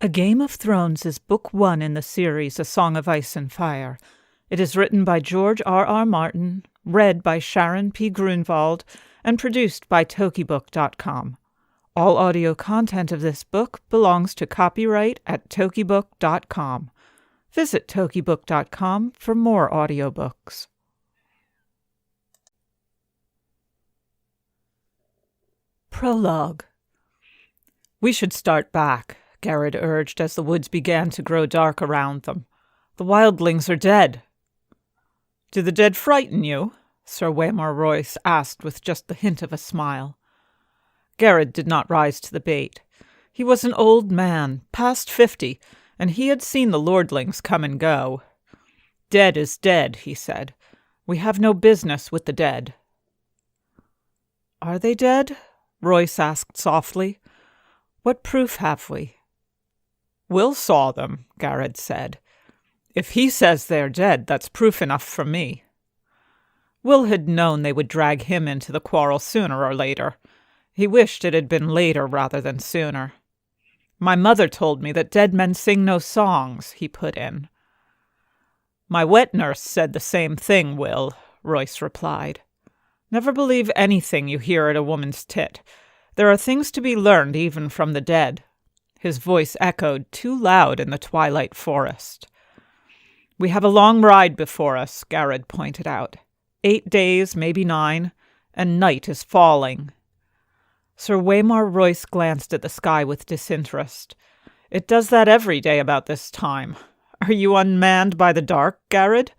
A Game of Thrones is Book 1 in the series A Song of Ice and Fire. It is written by George R.R. Martin, read by Sharon P. Grunwald, and produced by Tokibook.com. All audio content of this book belongs to copyright at Tokibook.com. Visit Tokibook.com for more audiobooks. Prologue. "We should start back," Garrett urged as the woods began to grow dark around them. "The wildlings are dead." "Do the dead frighten you?" Sir Waymar Royce asked with just the hint of a smile. Garrett did not rise to the bait. He was an old man, past 50, and he had seen the lordlings come and go. "Dead is dead," he said. "We have no business with the dead." "Are they dead?" Royce asked softly. "What proof have we?" "Will saw them," Garrett said. "If he says they're dead, that's proof enough for me." Will had known they would drag him into the quarrel sooner or later. He wished it had been later rather than sooner. "My mother told me that dead men sing no songs," he put in. "My wet nurse said the same thing, Will," Royce replied. "Never believe anything you hear at a woman's tit. There are things to be learned even from the dead." His voice echoed too loud in the twilight forest. "We have a long ride before us," Garrett pointed out. 8 days, maybe 9, and night is falling. Sir Waymar Royce glanced at the sky with disinterest. "It does that every day about this time. Are you unmanned by the dark, Garrett?"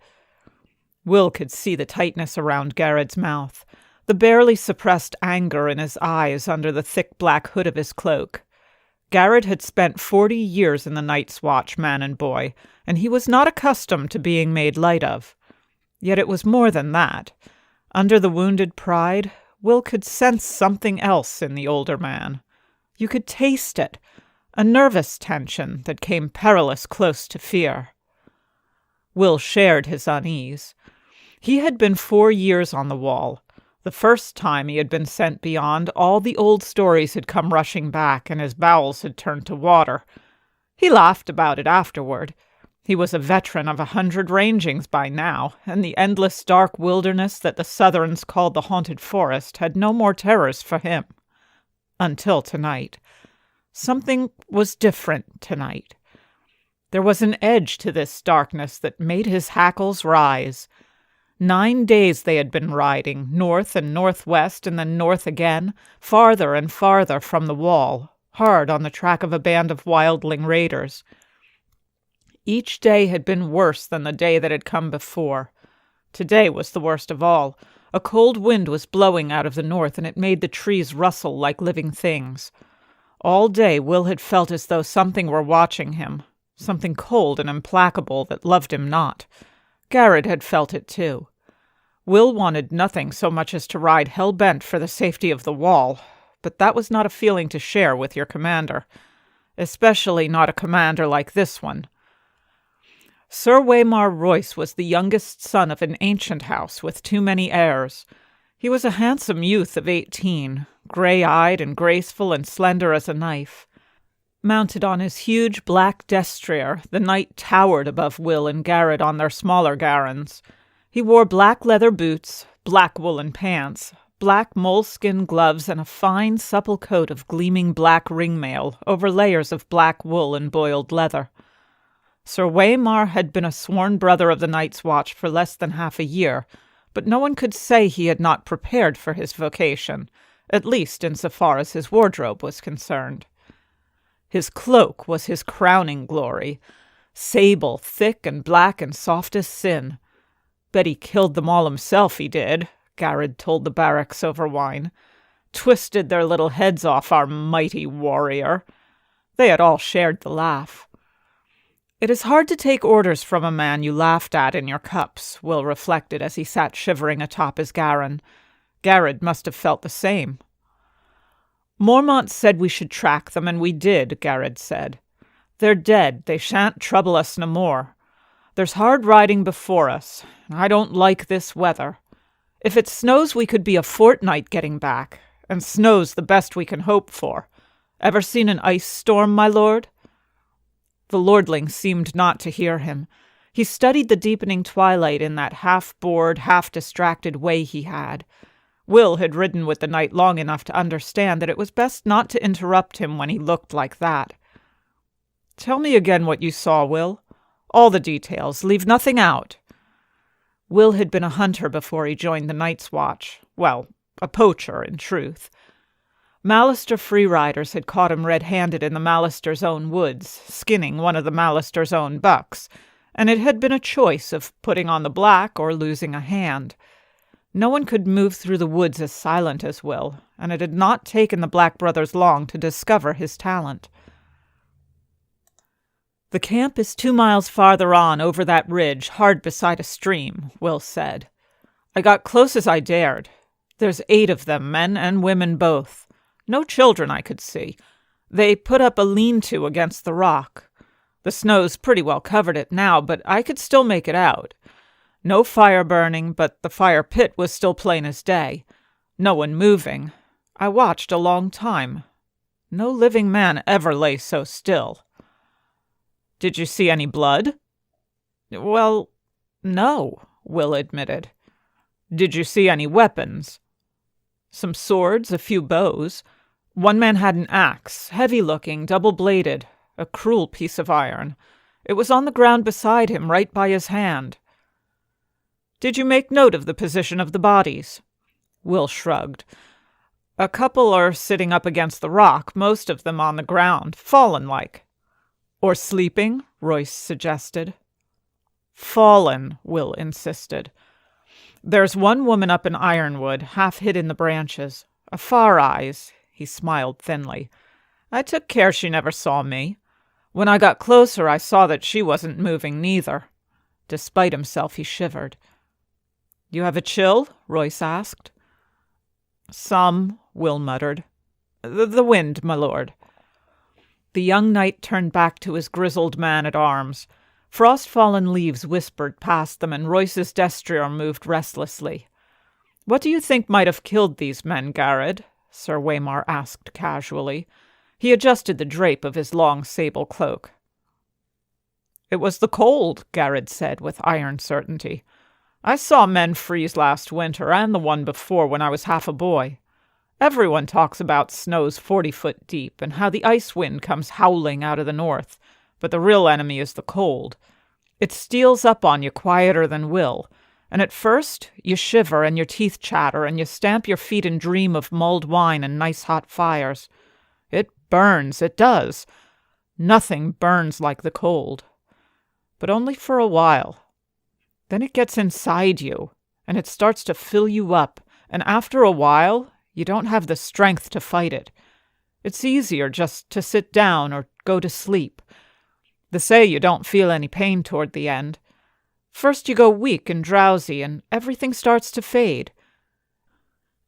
Will could see the tightness around Garrett's mouth, the barely suppressed anger in his eyes under the thick black hood of his cloak. Garrett had spent 40 years in the Night's Watch, man and boy, and he was not accustomed to being made light of. Yet it was more than that. Under the wounded pride, Will could sense something else in the older man. You could taste it, a nervous tension that came perilously close to fear. Will shared his unease. He had been 4 years on the wall. The first time he had been sent beyond, all the old stories had come rushing back, and his bowels had turned to water. He laughed about it afterward. He was a veteran of 100 rangings by now, and the endless dark wilderness that the Southrons called the Haunted Forest had no more terrors for him. Until tonight. Something was different tonight. There was an edge to this darkness that made his hackles rise. 9 days they had been riding, north and northwest and then north again, farther and farther from the wall, hard on the track of a band of wildling raiders. Each day had been worse than the day that had come before. Today was the worst of all. A cold wind was blowing out of the north, and it made the trees rustle like living things. All day Will had felt as though something were watching him, something cold and implacable that loved him not. Garrett had felt it too. Will wanted nothing so much as to ride hell-bent for the safety of the wall, but that was not a feeling to share with your commander, especially not a commander like this one. Sir Waymar Royce was the youngest son of an ancient house with too many heirs. He was a handsome youth of 18, gray-eyed and graceful and slender as a knife. Mounted on his huge black destrier, the knight towered above Will and Garrett on their smaller garrons. He wore black leather boots, black woolen pants, black moleskin gloves, and a fine, supple coat of gleaming black ringmail over layers of black wool and boiled leather. Sir Waymar had been a sworn brother of the Night's Watch for less than half a year, but no one could say he had not prepared for his vocation, at least insofar as his wardrobe was concerned. His cloak was his crowning glory, sable, thick and black and soft as sin. "Bet he killed them all himself, he did," Garrett told the barracks over wine. "Twisted their little heads off, our mighty warrior." They had all shared the laugh. "It is hard to take orders from a man you laughed at in your cups," Will reflected as he sat shivering atop his garron. Garrett must have felt the same. "Mormont said we should track them, and we did," Garrett said. "They're dead. They shan't trouble us no more. There's hard riding before us. I don't like this weather. If it snows, we could be a fortnight getting back, and snow's the best we can hope for. Ever seen an ice storm, my lord?" The lordling seemed not to hear him. He studied the deepening twilight in that half-bored, half-distracted way he had. Will had ridden with the knight long enough to understand that it was best not to interrupt him when he looked like that. "Tell me again what you saw, Will. All the details. Leave nothing out." Will had been a hunter before he joined the Night's Watch. Well, a poacher, in truth. Mallister free-riders had caught him red-handed in the Mallister's own woods, skinning one of the Mallister's own bucks, and it had been a choice of putting on the black or losing a hand. No one could move through the woods as silent as Will, and it had not taken the Black brothers long to discover his talent. "The camp is 2 miles farther on, over that ridge, hard beside a stream," Will said. "I got close as I dared. There's 8 of them, men and women both. No children I could see. They put up a lean-to against the rock. The snow's pretty well covered it now, but I could still make it out. No fire burning, but the fire pit was still plain as day. No one moving. I watched a long time. No living man ever lay so still." "Did you see any blood?" "Well, no," Will admitted. "Did you see any weapons?" "Some swords, a few bows. One man had an axe, heavy-looking, double-bladed, a cruel piece of iron. It was on the ground beside him, right by his hand." "Did you make note of the position of the bodies?" Will shrugged. "A couple are sitting up against the rock, most of them on the ground, fallen-like." "Or sleeping?" Royce suggested. "Fallen," Will insisted. "There's one woman up in Ironwood, half hid in the branches. A Far Eyes." He smiled thinly. "I took care she never saw me. When I got closer, I saw that she wasn't moving neither." Despite himself, he shivered. "You have a chill?" Royce asked. "Some," Will muttered. The wind, my lord." The young knight turned back to his grizzled man-at-arms. Frost-fallen leaves whispered past them, and Royce's destrier moved restlessly. "What do you think might have killed these men, Garrod?" Sir Waymar asked casually. He adjusted the drape of his long sable cloak. "It was the cold," Garrod said with iron certainty. "I saw men freeze last winter, and the one before when I was half a boy. Everyone talks about snows 40 foot deep, and how the ice wind comes howling out of the north, but the real enemy is the cold. It steals up on you quieter than will, and at first you shiver and your teeth chatter and you stamp your feet and dream of mulled wine and nice hot fires. It burns, it does. Nothing burns like the cold. But only for a while. Then it gets inside you, and it starts to fill you up, and after a while, you don't have the strength to fight it. It's easier just to sit down or go to sleep. They say you don't feel any pain toward the end. First you go weak and drowsy, and everything starts to fade.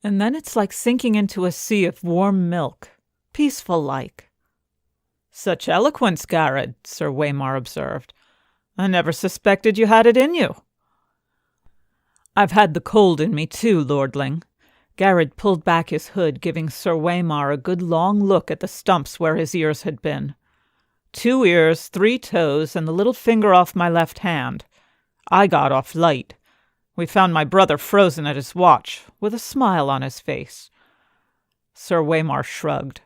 And then it's like sinking into a sea of warm milk, peaceful-like." "Such eloquence, Garrod," Sir Waymar observed. "I never suspected you had it in you." "I've had the cold in me too, lordling." Garrod pulled back his hood, giving Sir Waymar a good long look at the stumps where his ears had been. 2 ears, 3 toes, and the little finger off my left hand. I got off light. We found my brother frozen at his watch, with a smile on his face." Sir Waymar shrugged.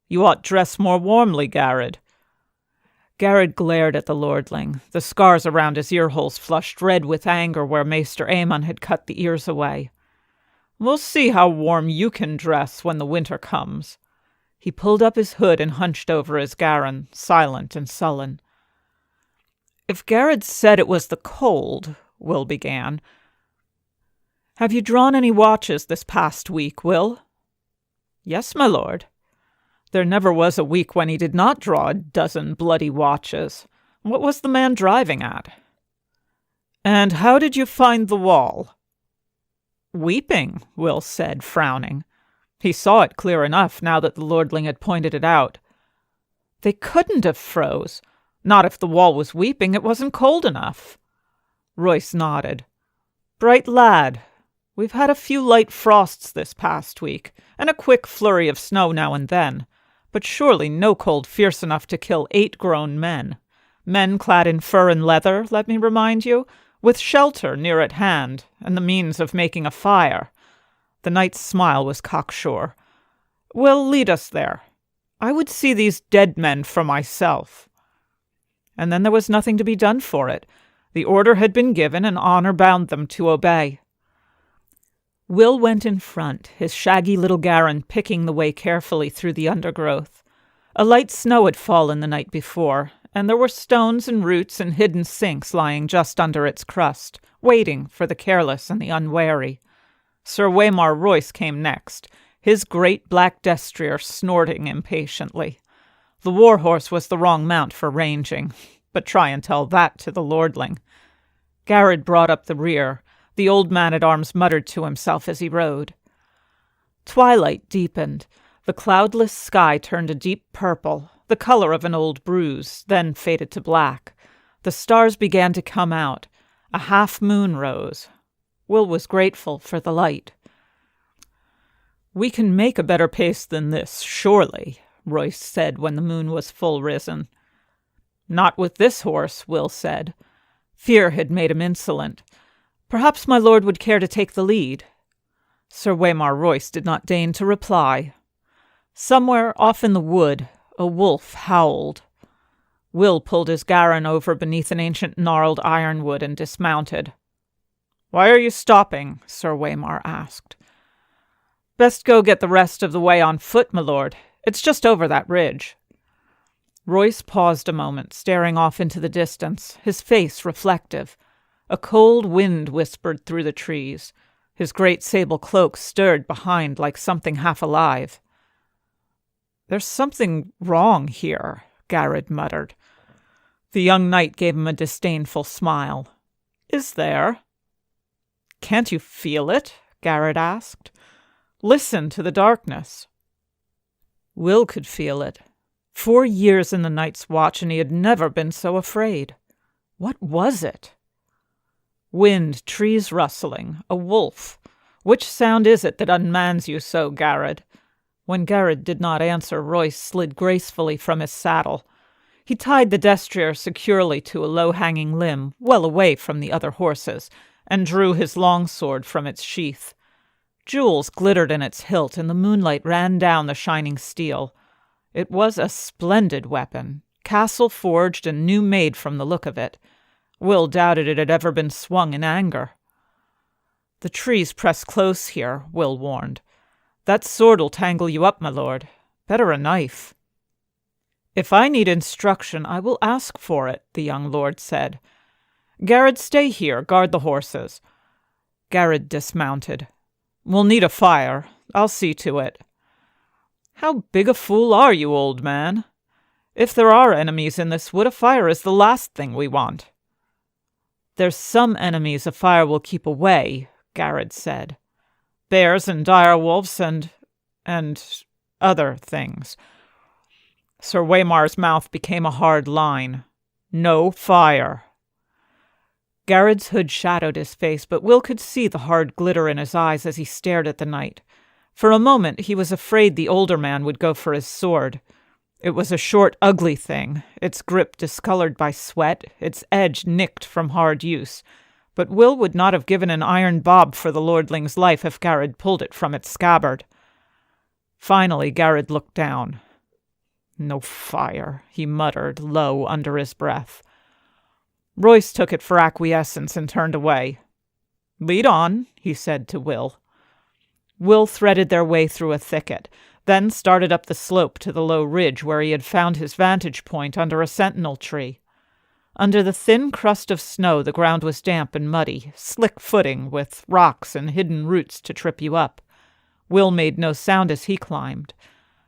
"You ought dress more warmly, Garrod." Garrod glared at the lordling. The scars around his ear-holes flushed red with anger where Maester Aemon had cut the ears away. "We'll see how warm you can dress when the winter comes." He pulled up his hood and hunched over his garron, silent and sullen. "If Garrod said it was the cold," Will began. "Have you drawn any watches this past week, Will?" "Yes, my lord." "There never was a week when he did not draw a dozen bloody watches. What was the man driving at?" "And how did you find the wall?" "Weeping," Will said, frowning. He saw it clear enough now that the lordling had pointed it out. "They couldn't have froze. Not if the wall was weeping. It wasn't cold enough." Royce nodded. "Bright lad. We've had a few light frosts this past week, and a quick flurry of snow now and then, but surely no cold fierce enough to kill 8 grown men. Men clad in fur and leather, let me remind you, with shelter near at hand, and the means of making a fire. The knight's smile was cocksure. Will, lead us there. I would see these dead men for myself. And then there was nothing to be done for it. The order had been given, and honor bound them to obey. Will went in front, his shaggy little Garin picking the way carefully through the undergrowth. A light snow had fallen the night before, and there were stones and roots and hidden sinks lying just under its crust, waiting for the careless and the unwary. Sir Waymar Royce came next, his great black destrier snorting impatiently. The war-horse was the wrong mount for ranging, but try and tell that to the lordling. Garrod brought up the rear. The old man-at-arms muttered to himself as he rode. Twilight deepened. The cloudless sky turned a deep purple, the color of an old bruise, then faded to black. The stars began to come out. A half-moon rose. Will was grateful for the light. "We can make a better pace than this, surely," Royce said when the moon was full risen. "Not with this horse," Will said. Fear had made him insolent. "Perhaps my lord would care to take the lead." Sir Waymar Royce did not deign to reply. Somewhere off in the wood, a wolf howled. Will pulled his Garin over beneath an ancient gnarled ironwood and dismounted. "Why are you stopping?" Sir Waymar asked. "Best go get the rest of the way on foot, my lord. It's just over that ridge." Royce paused a moment, staring off into the distance, his face reflective. A cold wind whispered through the trees. His great sable cloak stirred behind like something half alive. "There's something wrong here," Garrod muttered. The young knight gave him a disdainful smile. "Is there?" "Can't you feel it?" Garrod asked. "Listen to the darkness." Will could feel it. 4 years in the Night's Watch, and he had never been so afraid. What was it? Wind, trees rustling, a wolf. Which sound is it that unmans you so, Garrod? When Garrod did not answer, Royce slid gracefully from his saddle. He tied the destrier securely to a low-hanging limb, well away from the other horses, and drew his longsword from its sheath. Jewels glittered in its hilt, and the moonlight ran down the shining steel. It was a splendid weapon, castle-forged and new-made from the look of it. Will doubted it had ever been swung in anger. "The trees press close here," Will warned. "That sword'll tangle you up, my lord. Better a knife." "If I need instruction, I will ask for it," the young lord said. "Garrod, stay here, guard the horses." Garrod dismounted. "We'll need a fire. I'll see to it." "How big a fool are you, old man? If there are enemies in this wood, a fire is the last thing we want." "There's some enemies a fire will keep away," Garrod said. "Bears and dire wolves and other things." Sir Waymar's mouth became a hard line. "No fire." Garrod's hood shadowed his face, but Will could see the hard glitter in his eyes as he stared at the knight. For a moment he was afraid the older man would go for his sword. It was a short, ugly thing, its grip discolored by sweat, its edge nicked from hard use. But Will would not have given an iron bob for the lordling's life if Garrod pulled it from its scabbard. Finally Garrod looked down. "No fire," he muttered, low, under his breath. Royce took it for acquiescence and turned away. "Lead on," he said to Will. Will threaded their way through a thicket, then started up the slope to the low ridge where he had found his vantage point under a sentinel tree. Under the thin crust of snow the ground was damp and muddy, slick footing with rocks and hidden roots to trip you up. Will made no sound as he climbed.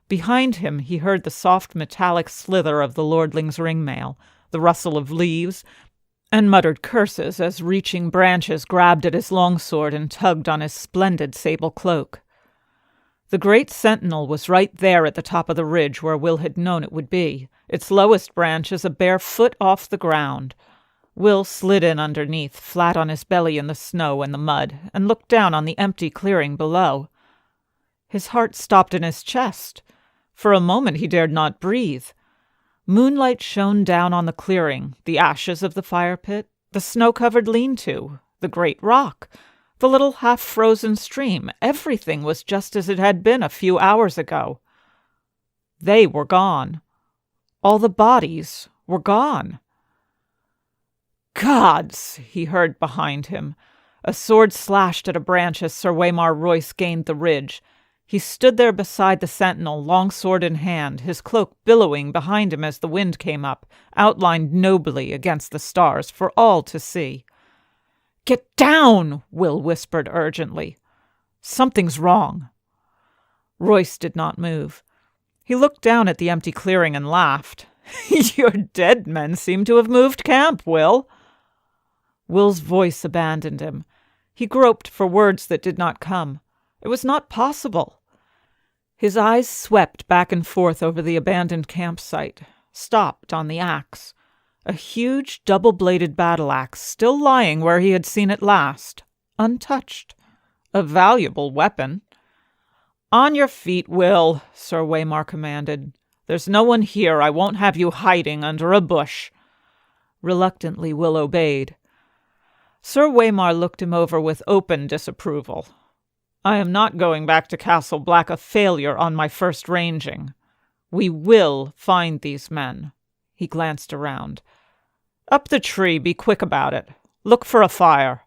Behind him he heard the soft metallic slither of the lordling's ringmail, the rustle of leaves, and muttered curses as reaching branches grabbed at his longsword and tugged on his splendid sable cloak. The great sentinel was right there at the top of the ridge where Will had known it would be, its lowest branches a bare foot off the ground. Will slid in underneath, flat on his belly in the snow and the mud, and looked down on the empty clearing below. His heart stopped in his chest. For a moment he dared not breathe. Moonlight shone down on the clearing, the ashes of the fire pit, the snow-covered lean-to, the great rock, the little half-frozen stream. Everything was just as it had been a few hours ago. They were gone. All the bodies were gone. "Gods!" he heard behind him. A sword slashed at a branch as Sir Waymar Royce gained the ridge. He stood there beside the sentinel, long sword in hand, his cloak billowing behind him as the wind came up, outlined nobly against the stars for all to see. "Get down!" Will whispered urgently. "Something's wrong." Royce did not move. He looked down at the empty clearing and laughed. "Your dead men seem to have moved camp, Will." Will's voice abandoned him. He groped for words that did not come. It was not possible. His eyes swept back and forth over the abandoned campsite, stopped on the axe. A huge double-bladed battle-axe still lying where he had seen it last, untouched. A valuable weapon. "On your feet, Will," Sir Waymar commanded. "There's no one here. I won't have you hiding under a bush." Reluctantly, Will obeyed. Sir Waymar looked him over with open disapproval. "I am not going back to Castle Black a failure on my first ranging. We will find these men." He glanced around. "Up the tree, be quick about it. Look for a fire."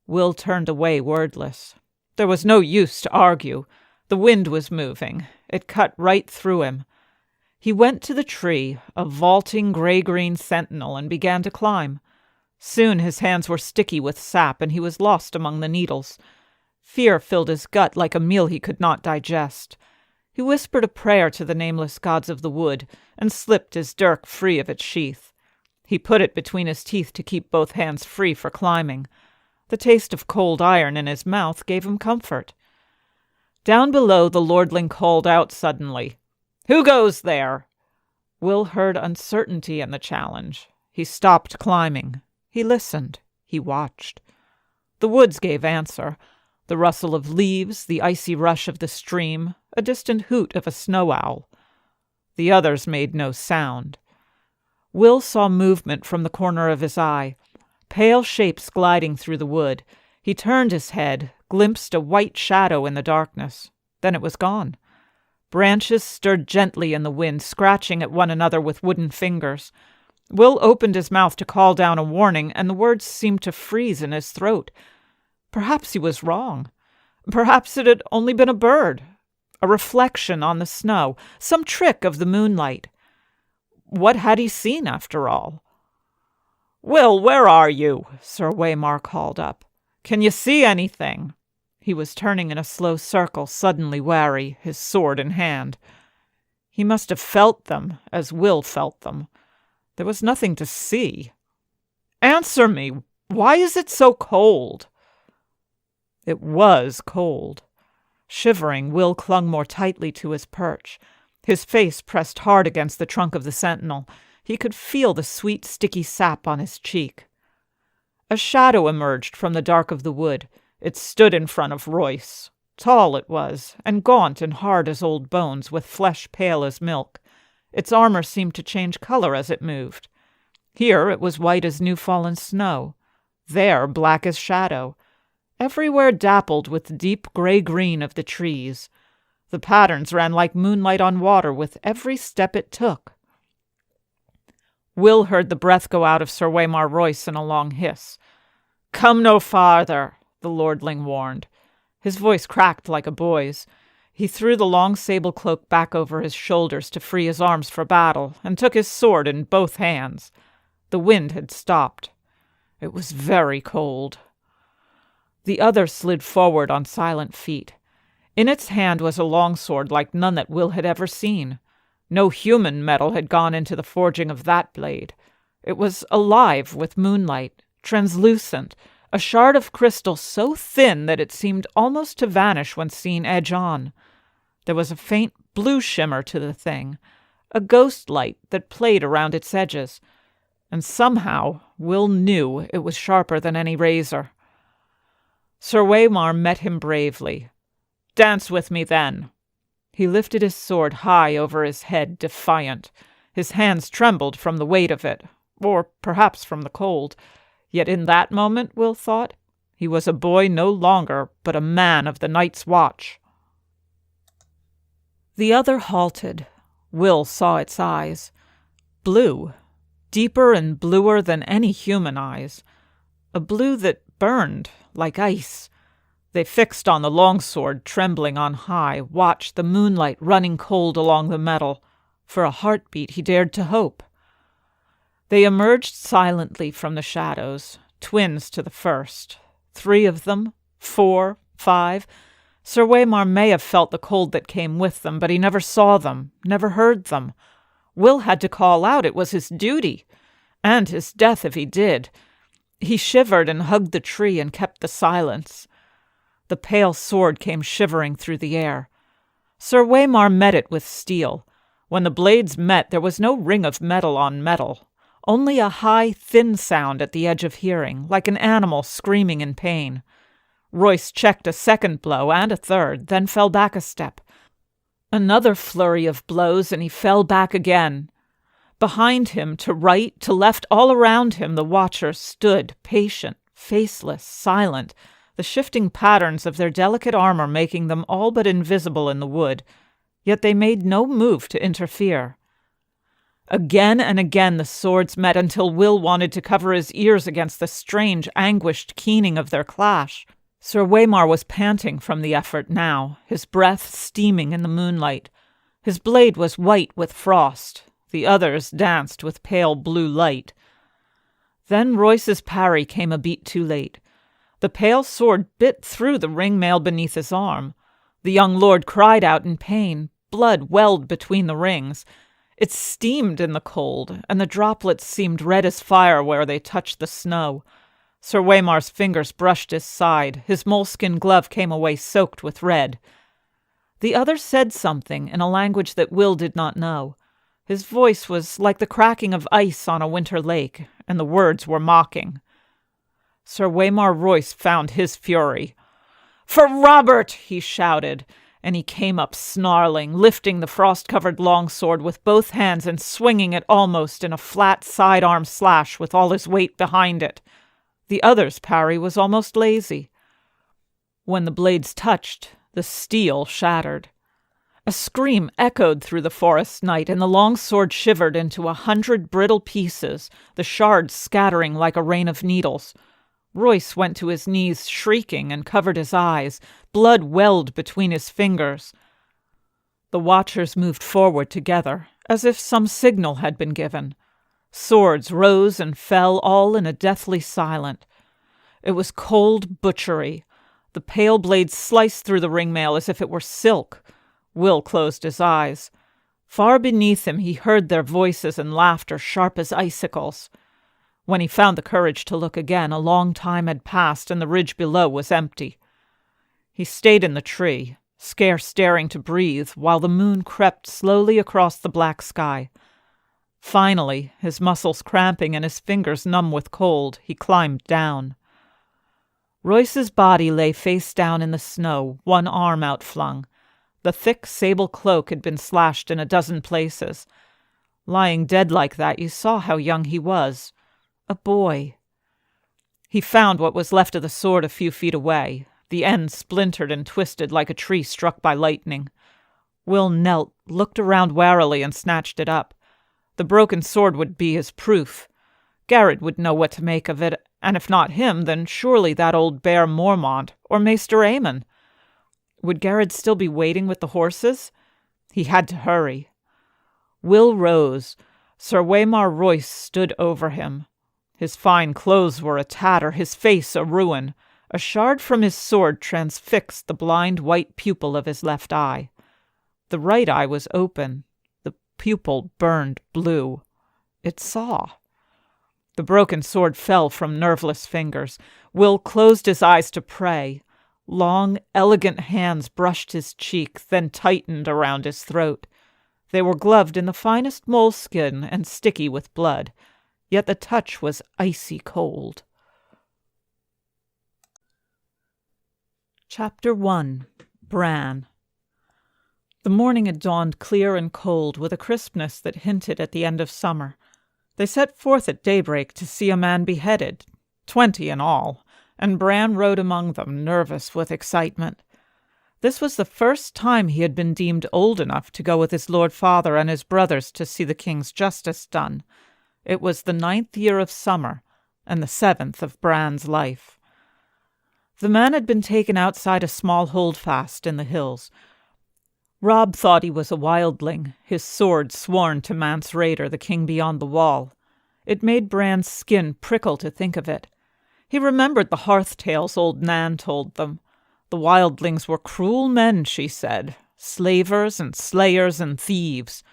Will turned away wordless. There was no use to argue. The wind was moving. It cut right through him. He went to the tree, a vaulting gray-green sentinel, and began to climb. Soon his hands were sticky with sap, and he was lost among the needles. Fear filled his gut like a meal he could not digest. He whispered a prayer to the nameless gods of the wood, and slipped his dirk free of its sheath. He put it between his teeth to keep both hands free for climbing. The taste of cold iron in his mouth gave him comfort. Down below, the lordling called out suddenly, "Who goes there?" Will heard uncertainty in the challenge. He stopped climbing. He listened. He watched. The woods gave answer. The rustle of leaves, the icy rush of the stream, a distant hoot of a snow owl. The others made no sound. Will saw movement from the corner of his eye, pale shapes gliding through the wood. He turned his head, glimpsed a white shadow in the darkness. Then it was gone. Branches stirred gently in the wind, scratching at one another with wooden fingers. Will opened his mouth to call down a warning, and the words seemed to freeze in his throat. Perhaps he was wrong. Perhaps it had only been a bird, a reflection on the snow, some trick of the moonlight. What had he seen, after all? "Will, where are you?" Sir Waymar called up. "Can you see anything?" He was turning in a slow circle, suddenly wary, his sword in hand. He must have felt them, as Will felt them. There was nothing to see. "Answer me! Why is it so cold?" It was cold. Shivering, Will clung more tightly to his perch. His face pressed hard against the trunk of the sentinel. He could feel the sweet, sticky sap on his cheek. A shadow emerged from the dark of the wood. It stood in front of Royce. Tall it was, and gaunt and hard as old bones, with flesh pale as milk. Its armor seemed to change color as it moved. Here it was white as new-fallen snow. There black as shadow. Everywhere dappled with the deep gray-green of the trees. The patterns ran like moonlight on water with every step it took. Will heard the breath go out of Sir Waymar Royce in a long hiss. "Come no farther," the lordling warned. His voice cracked like a boy's. He threw the long sable cloak back over his shoulders to free his arms for battle, and took his sword in both hands. The wind had stopped. It was very cold. The other slid forward on silent feet. In its hand was a longsword like none that Will had ever seen. No human metal had gone into the forging of that blade. It was alive with moonlight, translucent, a shard of crystal so thin that it seemed almost to vanish when seen edge on. There was a faint blue shimmer to the thing, a ghost light that played around its edges, and somehow Will knew it was sharper than any razor. Sir Waymar met him bravely. "Dance with me, then." He lifted his sword high over his head, defiant. His hands trembled from the weight of it, or perhaps from the cold. Yet in that moment, Will thought, he was a boy no longer, but a man of the night's watch. The other halted. Will saw its eyes. Blue, deeper and bluer than any human eyes. A blue that burned like ice. They fixed on the longsword trembling on high, watched the moonlight running cold along the metal. For a heartbeat he dared to hope. They emerged silently from the shadows, twins to the first. 3 of them, 4, 5. Sir Waymar may have felt the cold that came with them, but he never saw them, never heard them. Will had to call out. It was his duty, and his death if he did. He shivered and hugged the tree and kept the silence. The pale sword came shivering through the air. Sir Waymar met it with steel. When the blades met, there was no ring of metal on metal, only a high, thin sound at the edge of hearing, like an animal screaming in pain. Royce checked a second blow and a third, then fell back a step. Another flurry of blows, and he fell back again. Behind him, to right, to left, all around him, the watchers stood, patient, faceless, silent, the shifting patterns of their delicate armor making them all but invisible in the wood. Yet they made no move to interfere. Again and again the swords met until Will wanted to cover his ears against the strange, anguished keening of their clash. Sir Waymar was panting from the effort now, his breath steaming in the moonlight. His blade was white with frost. The others danced with pale blue light. Then Royce's parry came a beat too late. The pale sword bit through the ring mail beneath his arm. The young lord cried out in pain. Blood welled between the rings. It steamed in the cold, and the droplets seemed red as fire where they touched the snow. Sir Waymar's fingers brushed his side. His moleskin glove came away soaked with red. The other said something in a language that Will did not know. His voice was like the cracking of ice on a winter lake, and the words were mocking. Sir Waymar Royce found his fury. "For Robert!" he shouted, and he came up snarling, lifting the frost-covered longsword with both hands and swinging it almost in a flat sidearm slash with all his weight behind it. The other's parry was almost lazy. When the blades touched, the steel shattered. A scream echoed through the forest night, and the longsword shivered into 100 brittle pieces, the shards scattering like a rain of needles. Royce went to his knees shrieking and covered his eyes. Blood welled between his fingers. The watchers moved forward together, as if some signal had been given. Swords rose and fell, all in a deathly silence. It was cold butchery. The pale blades sliced through the ringmail as if it were silk. Will closed his eyes. Far beneath him he heard their voices and laughter sharp as icicles. When he found the courage to look again, a long time had passed and the ridge below was empty. He stayed in the tree, scarce daring to breathe, while the moon crept slowly across the black sky. Finally, his muscles cramping and his fingers numb with cold, he climbed down. Royce's body lay face down in the snow, one arm outflung. The thick sable cloak had been slashed in a dozen places. Lying dead like that, you saw how young he was. A boy. He found what was left of the sword a few feet away, the end splintered and twisted like a tree struck by lightning. Will knelt, looked around warily, and snatched it up. The broken sword would be his proof. Garrett would know what to make of it, and if not him, then surely that old bear Mormont, or Maester Aemon. Would Garrett still be waiting with the horses? He had to hurry. Will rose. Sir Waymar Royce stood over him. His fine clothes were a tatter, his face a ruin. A shard from his sword transfixed the blind white pupil of his left eye. The right eye was open. The pupil burned blue. It saw. The broken sword fell from nerveless fingers. Will closed his eyes to pray. Long, elegant hands brushed his cheek, then tightened around his throat. They were gloved in the finest moleskin and sticky with blood. Yet the touch was icy cold. Chapter 1. Bran. The morning had dawned clear and cold, with a crispness that hinted at the end of summer. They set forth at daybreak to see a man beheaded, 20 in all, and Bran rode among them, nervous with excitement. This was the first time he had been deemed old enough to go with his lord father and his brothers to see the king's justice done. It was the 9th year of summer, and the 7th of Bran's life. The man had been taken outside a small holdfast in the hills. Robb thought he was a wildling, his sword sworn to Mance Rayder, the king beyond the wall. It made Bran's skin prickle to think of it. He remembered the hearth tales old Nan told them. The wildlings were cruel men, she said, slavers and slayers and thieves.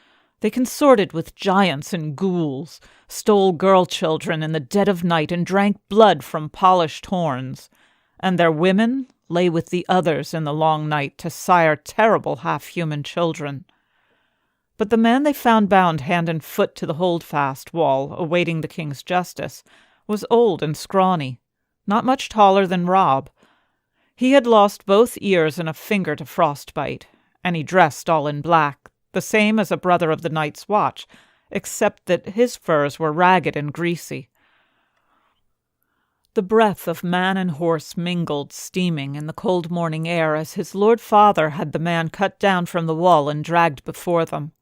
They consorted with giants and ghouls, stole girl children in the dead of night, and drank blood from polished horns. And their women lay with the others in the long night to sire terrible half-human children. But the man they found bound hand and foot to the holdfast wall, awaiting the king's justice, was old and scrawny, not much taller than Robb. He had lost both ears and a finger to frostbite, and he dressed all in black, the same as a brother of the Night's Watch, except that his furs were ragged and greasy. The breath of man and horse mingled, steaming, in the cold morning air as his lord father had the man cut down from the wall and dragged before them.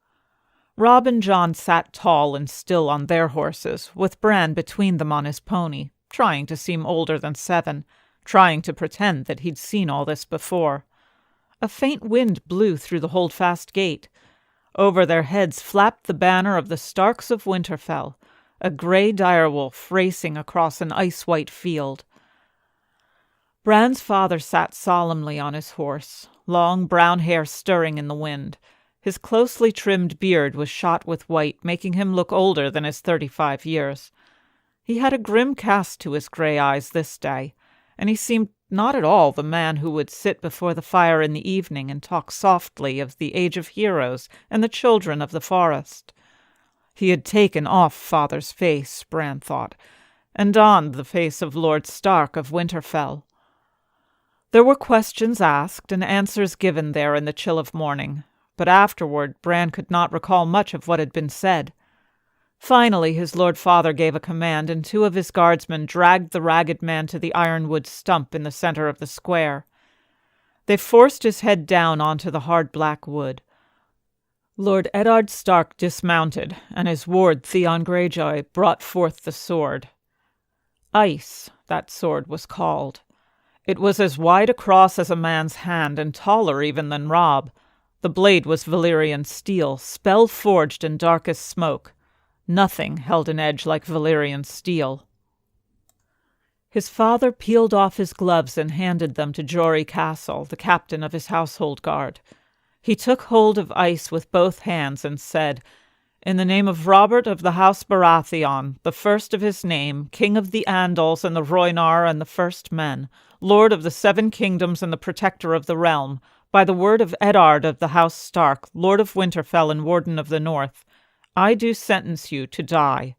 Robb and Jon sat tall and still on their horses, with Bran between them on his pony, trying to seem older than 7, trying to pretend that he'd seen all this before. A faint wind blew through the holdfast gate. Over their heads flapped the banner of the Starks of Winterfell, a grey direwolf racing across an ice-white field. Bran's father sat solemnly on his horse, long brown hair stirring in the wind. His closely trimmed beard was shot with white, making him look older than his 35 years. He had a grim cast to his grey eyes this day, and he seemed not at all the man who would sit before the fire in the evening and talk softly of the age of heroes and the children of the forest. He had taken off father's face, Bran thought, and donned the face of Lord Stark of Winterfell. There were questions asked and answers given there in the chill of morning, but afterward Bran could not recall much of what had been said. Finally his lord father gave a command, and 2 of his guardsmen dragged the ragged man to the ironwood stump in the center of the square. They forced his head down onto the hard black wood. Lord Eddard Stark dismounted, and his ward Theon Greyjoy brought forth the sword. Ice, that sword was called. It was as wide across as a man's hand, and taller even than Robb. The blade was Valyrian steel, spell-forged and dark as smoke. Nothing held an edge like Valyrian steel. His father peeled off his gloves and handed them to Jory Castle, the captain of his household guard. He took hold of Ice with both hands and said, "In the name of Robert of the House Baratheon, the first of his name, king of the Andals and the Rhoynar and the First Men, lord of the 7 kingdoms and the protector of the realm, by the word of Eddard of the House Stark, lord of Winterfell and warden of the North, I do sentence you to die."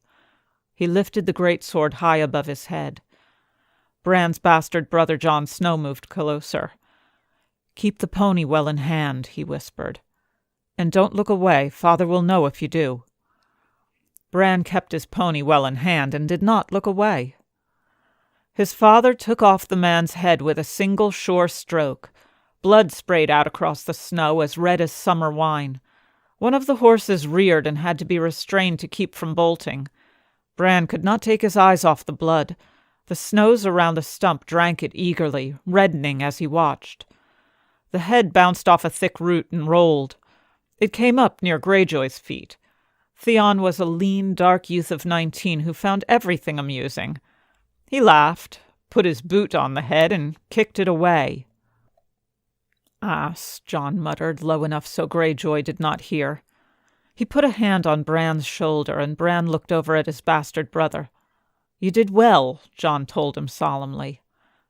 He lifted the great sword high above his head. Bran's bastard brother Jon Snow moved closer. "Keep the pony well in hand," he whispered. "And don't look away. Father will know if you do." Bran kept his pony well in hand and did not look away. His father took off the man's head with a single sure stroke. Blood sprayed out across the snow, as red as summer wine. One of the horses reared and had to be restrained to keep from bolting. Bran could not take his eyes off the blood. The snows around the stump drank it eagerly, reddening as he watched. The head bounced off a thick root and rolled. It came up near Greyjoy's feet. Theon was a lean, dark youth of 19 who found everything amusing. He laughed, put his boot on the head, and kicked it away. "Ass," Jon muttered, low enough so Greyjoy did not hear. He put a hand on Bran's shoulder, and Bran looked over at his bastard brother. "You did well," Jon told him solemnly.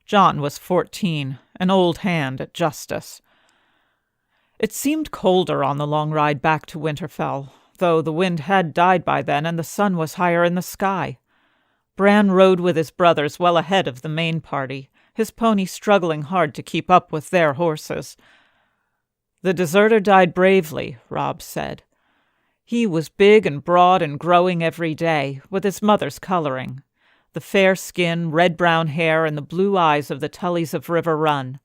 Jon was 14, an old hand at justice. It seemed colder on the long ride back to Winterfell, though the wind had died by then and the sun was higher in the sky. Bran rode with his brothers well ahead of the main party, his pony struggling hard to keep up with their horses. "The deserter died bravely," Robb said. "He was big and broad and growing every day, with his mother's coloring. The fair skin, red-brown hair, and the blue eyes of the Tullys of River Run.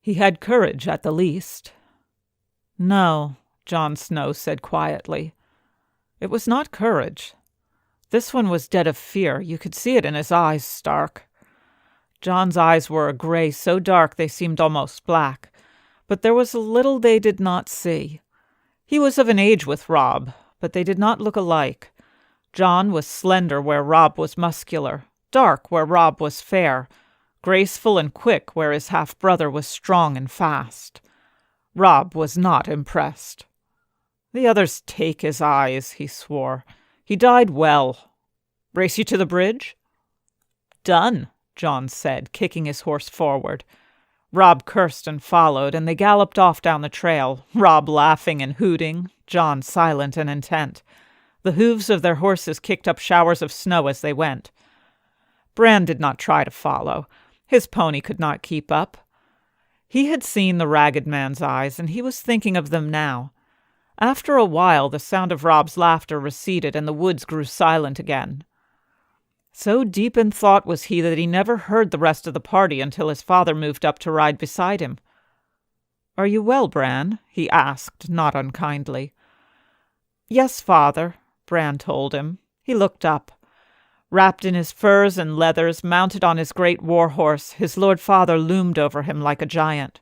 He had courage, at the least." "No," Jon Snow said quietly. "It was not courage. This one was dead of fear. You could see it in his eyes, Stark." Jon's eyes were a gray so dark they seemed almost black, but there was a little they did not see. He was of an age with Robb, but they did not look alike. Jon was slender where Robb was muscular, dark where Robb was fair, graceful and quick where his half-brother was strong and fast. Robb was not impressed. "The others take his eyes," he swore. "He died well. Race you to the bridge?" "Done," Jon said, kicking his horse forward. Robb cursed and followed, and they galloped off down the trail, Robb laughing and hooting, Jon silent and intent. The hooves of their horses kicked up showers of snow as they went. Bran did not try to follow. His pony could not keep up. He had seen the ragged man's eyes, and he was thinking of them now. After a while, the sound of Robb's laughter receded, and the woods grew silent again. So deep in thought was he that he never heard the rest of the party until his father moved up to ride beside him. "Are you well, Bran?" he asked, not unkindly. "Yes, father," Bran told him. He looked up. Wrapped in his furs and leathers, mounted on his great war-horse, his lord father loomed over him like a giant.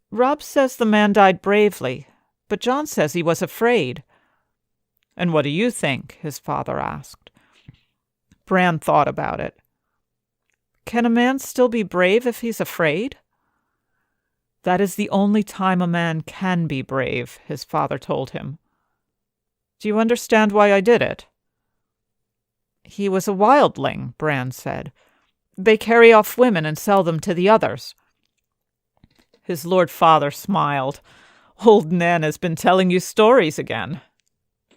"Robb says the man died bravely, but Jon says he was afraid." "And what do you think?" his father asked. Bran thought about it. "Can a man still be brave if he's afraid?" "That is the only time a man can be brave," his father told him. "Do you understand why I did it?" "He was a wildling," Bran said. "They carry off women and sell them to the others." His lord father smiled. "Old Nan has been telling you stories again."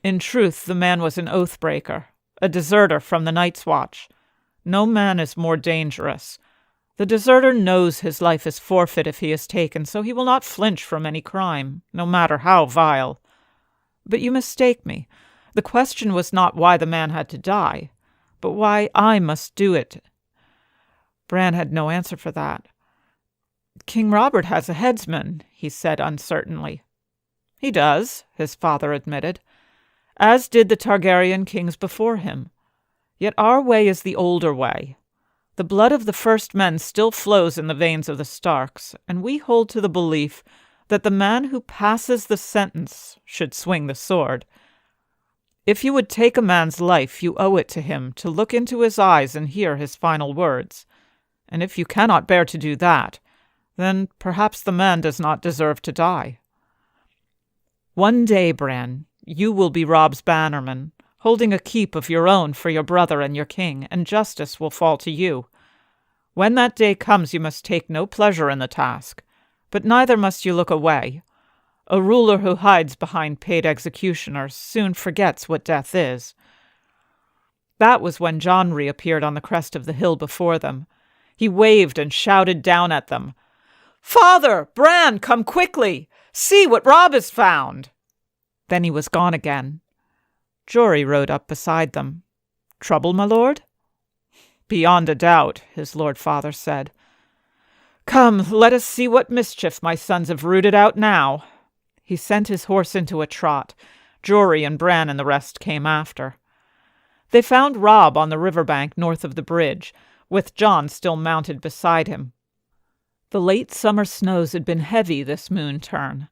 In truth, the man was an oath-breaker, a deserter from the Night's Watch. No man is more dangerous. The deserter knows his life is forfeit if he is taken, so he will not flinch from any crime, no matter how vile. But you mistake me. The question was not why the man had to die, but why I must do it. Bran had no answer for that. "King Robert has a headsman," he said uncertainly. "He does," his father admitted, "as did the Targaryen kings before him. Yet our way is the older way. The blood of the first men still flows in the veins of the Starks, and we hold to the belief that the man who passes the sentence should swing the sword. If you would take a man's life, you owe it to him to look into his eyes and hear his final words. And if you cannot bear to do that, then perhaps the man does not deserve to die. One day, Bran, you will be Robb's bannerman, holding a keep of your own for your brother and your king, and justice will fall to you. When that day comes, you must take no pleasure in the task, but neither must you look away. A ruler who hides behind paid executioners soon forgets what death is." That was when Jon reappeared on the crest of the hill before them. He waved and shouted down at them, "Father! Bran, come quickly! See what Robb has found!" Then he was gone again. Jory rode up beside them. "Trouble, my lord?" "Beyond a doubt," his lord father said. "Come, let us see what mischief my sons have rooted out now." He sent his horse into a trot. Jory and Bran and the rest came after. They found Robb on the riverbank north of the bridge, with Jon still mounted beside him. The late summer snows had been heavy this moon turn.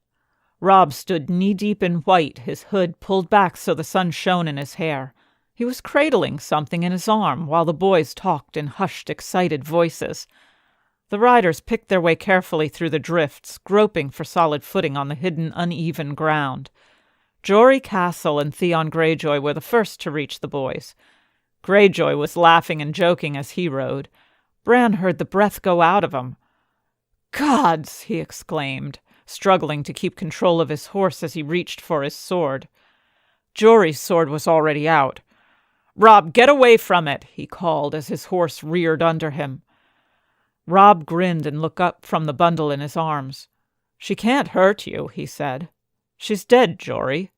Robb stood knee-deep in white, his hood pulled back so the sun shone in his hair. He was cradling something in his arm while the boys talked in hushed, excited voices. The riders picked their way carefully through the drifts, groping for solid footing on the hidden, uneven ground. Jory Castle and Theon Greyjoy were the first to reach the boys. Greyjoy was laughing and joking as he rode. Bran heard the breath go out of him. "Gods!" he exclaimed, struggling to keep control of his horse as he reached for his sword. Jory's sword was already out. "Robb, get away from it!" he called as his horse reared under him. Robb grinned and looked up from the bundle in his arms. "She can't hurt you," he said. "She's dead, Jory."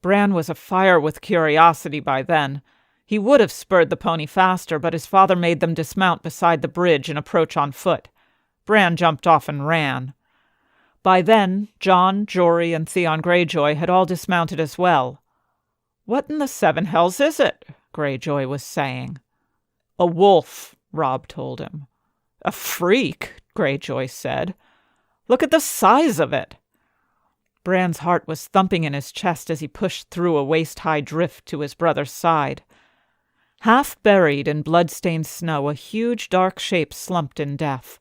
Bran was afire with curiosity by then. He would have spurred the pony faster, but his father made them dismount beside the bridge and approach on foot. Bran jumped off and ran. By then, Jon, Jory, and Theon Greyjoy had all dismounted as well. "What in the seven hells is it?" Greyjoy was saying. "A wolf," Robb told him. "A freak," Greyjoy said. "Look at the size of it." Bran's heart was thumping in his chest as he pushed through a waist-high drift to his brother's side. Half buried in blood-stained snow, a huge dark shape slumped in death.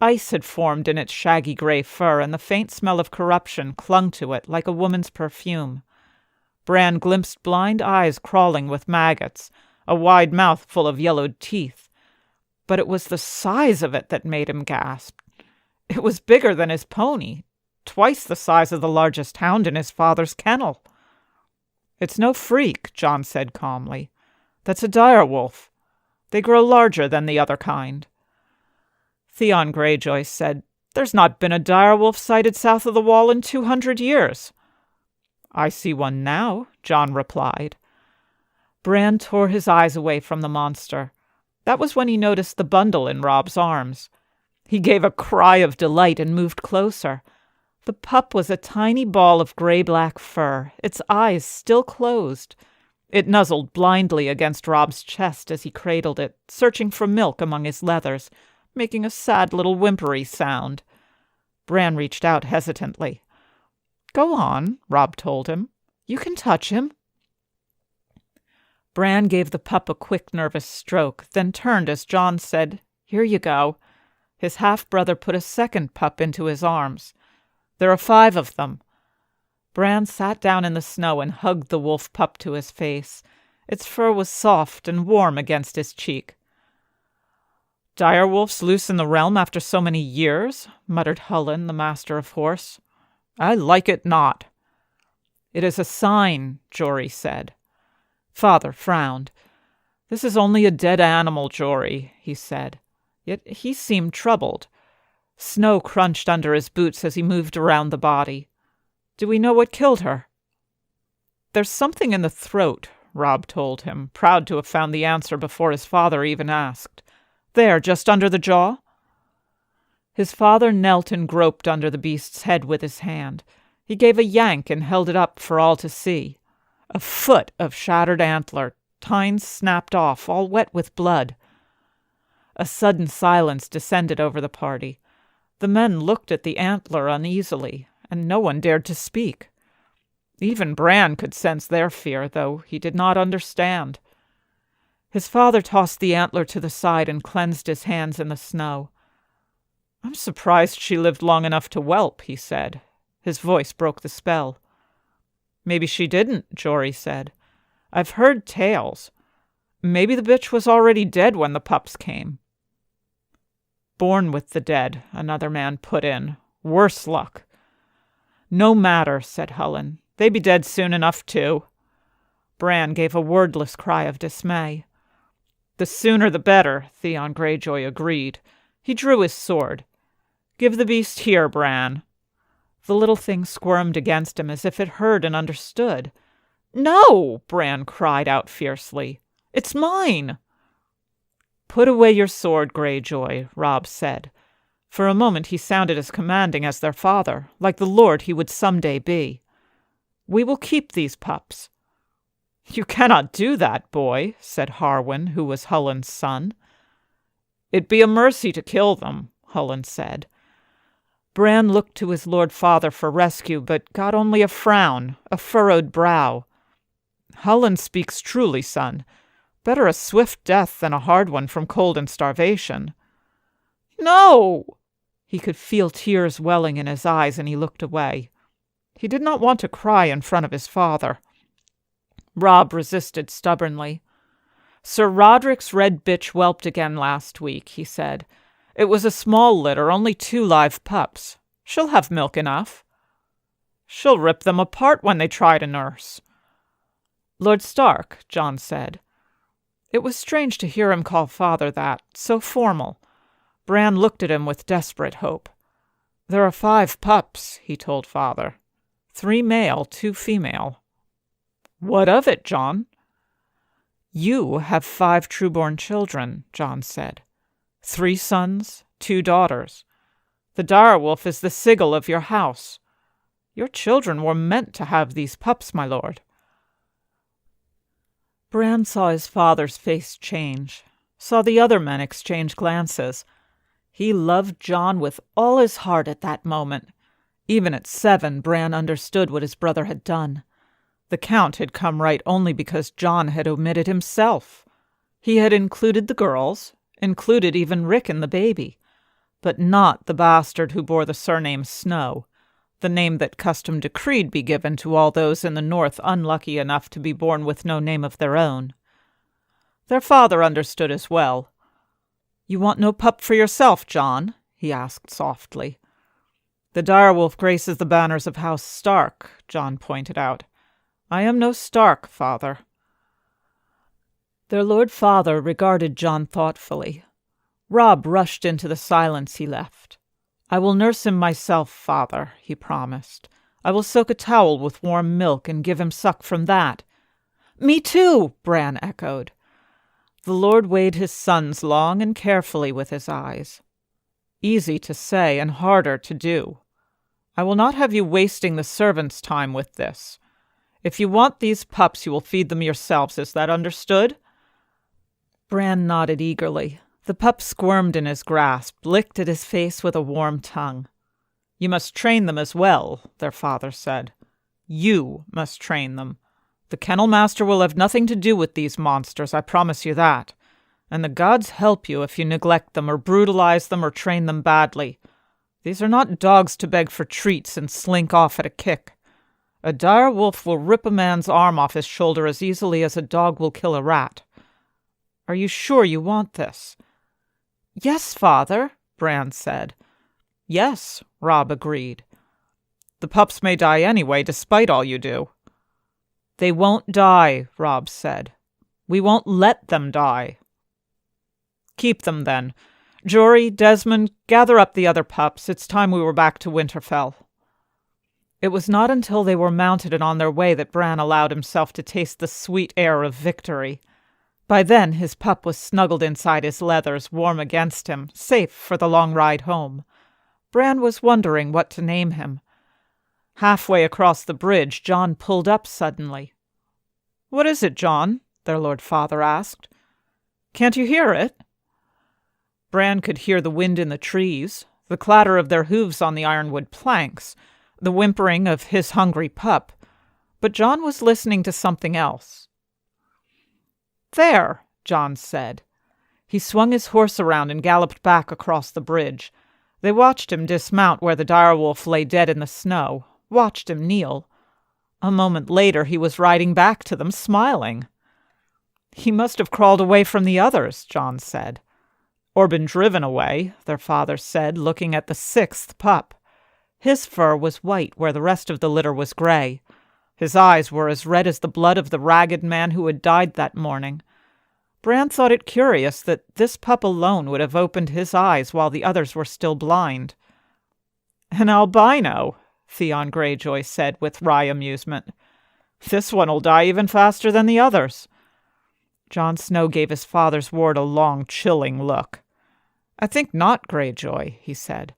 Ice had formed in its shaggy gray fur, and the faint smell of corruption clung to it like a woman's perfume. Bran glimpsed blind eyes crawling with maggots, a wide mouth full of yellowed teeth. But it was the size of it that made him gasp. It was bigger than his pony, twice the size of the largest hound in his father's kennel. "It's no freak," Jon said calmly. "That's a direwolf. They grow larger than the other kind." Theon Greyjoy said, "There's not been a direwolf sighted south of the Wall in 200 years. "I see one now," Jon replied. Bran tore his eyes away from the monster. That was when he noticed the bundle in Robb's arms. He gave a cry of delight and moved closer. The pup was a tiny ball of gray-black fur, its eyes still closed. It nuzzled blindly against Robb's chest as he cradled it, searching for milk among his leathers, making a sad little whimpery sound. Bran reached out hesitantly. "Go on," Robb told him. "You can touch him." Bran gave the pup a quick, nervous stroke, then turned as Jon said, "Here you go." His half-brother put a second pup into his arms. "There are 5 of them." Bran sat down in the snow and hugged the wolf pup to his face. Its fur was soft and warm against his cheek. "Direwolves loose in the realm after so many years," muttered Hullen, the master of horse. "I like it not." "It is a sign," Jory said. Father frowned. "This is only a dead animal, Jory," he said. Yet he seemed troubled. Snow crunched under his boots as he moved around the body. "Do we know what killed her?" "There's something in the throat," Robb told him, proud to have found the answer before his father even asked. "There, just under the jaw." His father knelt and groped under the beast's head with his hand. He gave a yank and held it up for all to see. A foot of shattered antler, tines snapped off, all wet with blood. A sudden silence descended over the party. The men looked at the antler uneasily, and no one dared to speak. Even Bran could sense their fear, though he did not understand. His father tossed the antler to the side and cleansed his hands in the snow. "I'm surprised she lived long enough to whelp," he said. His voice broke the spell. "Maybe she didn't," Jory said. "I've heard tales. Maybe the bitch was already dead when the pups came." "Born with the dead," another man put in. "Worse luck." "No matter," said Hullen. "They be dead soon enough, too." Bran gave a wordless cry of dismay. "The sooner the better," Theon Greyjoy agreed. He drew his sword. "Give the beast here, Bran." The little thing squirmed against him as if it heard and understood. "No!" Bran cried out fiercely. "It's mine!" "Put away your sword, Greyjoy," Robb said. For a moment he sounded as commanding as their father, like the lord he would someday be. "We will keep these pups." "You cannot do that, boy," said Harwin, who was Hullen's son. "It be a mercy to kill them," Hullen said. Bran looked to his lord father for rescue, but got only a frown, a furrowed brow. "Hullen speaks truly, son. Better a swift death than a hard one from cold and starvation." "No!" He could feel tears welling in his eyes, and he looked away. He did not want to cry in front of his father. Robb resisted stubbornly. "Sir Roderick's red bitch whelped again last week," he said. "It was a small litter, only 2 live pups. She'll have milk enough." "She'll rip them apart when they try to nurse." "Lord Stark," Jon said. It was strange to hear him call father that, so formal. Bran looked at him with desperate hope. There are 5 pups, he told Father. 3 male, 2 female. What of it, John? You have 5 true-born children, John said. 3 sons, 2 daughters. The direwolf is the sigil of your house. Your children were meant to have these pups, my lord. Bran saw his father's face change, saw the other men exchange glances. He loved John with all his heart at that moment. Even at 7, Bran understood what his brother had done. The Count had come right only because John had omitted himself. He had included the girls, included even Rick and the baby, but not the bastard who bore the surname Snow, the name that custom decreed be given to all those in the north unlucky enough to be born with no name of their own. Their father understood as well. "You want no pup for yourself, John?" he asked softly. "The direwolf graces the banners of House Stark," John pointed out. "I am no Stark, father." Their Lord Father regarded John thoughtfully. Robb rushed into the silence he left. "I will nurse him myself, father," he promised. "I will soak a towel with warm milk and give him suck from that." "Me too," Bran echoed. The Lord weighed his sons long and carefully with his eyes. "Easy to say and harder to do. I will not have you wasting the servants' time with this. If you want these pups, you will feed them yourselves. Is that understood?" Bran nodded eagerly. The pup squirmed in his grasp, licked at his face with a warm tongue. "You must train them as well," their father said. "You must train them. The kennel master will have nothing to do with these monsters, I promise you that. And the gods help you if you neglect them or brutalize them or train them badly. These are not dogs to beg for treats and slink off at a kick. A dire wolf will rip a man's arm off his shoulder as easily as a dog will kill a rat. Are you sure you want this?" "Yes, father," Bran said. "Yes," Robb agreed. "The pups may die anyway, despite all you do." "They won't die," Robb said. "We won't let them die." "Keep them, then. Jory, Desmond, gather up the other pups. It's time we were back to Winterfell." It was not until they were mounted and on their way that Bran allowed himself to taste the sweet air of victory. By then his pup was snuggled inside his leathers, warm against him, safe for the long ride home. Bran was wondering what to name him. Halfway across the bridge, John pulled up suddenly. "What is it, John?" their Lord Father asked. "Can't you hear it?" Bran could hear the wind in the trees, the clatter of their hooves on the ironwood planks, the whimpering of his hungry pup, but John was listening to something else. "There," John said. He swung his horse around and galloped back across the bridge. They watched him dismount where the direwolf lay dead in the snow, watched him kneel. A moment later he was riding back to them, smiling. "He must have crawled away from the others," John said. "Or been driven away," their father said, looking at the 6th pup. His fur was white where the rest of the litter was gray. His eyes were as red as the blood of the ragged man who had died that morning. Bran thought it curious that this pup alone would have opened his eyes while the others were still blind. "An albino," Theon Greyjoy said with wry amusement. "This one'll die even faster than the others." Jon Snow gave his father's ward a long, chilling look. "I think not, Greyjoy," he said.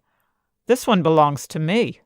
"This one belongs to me."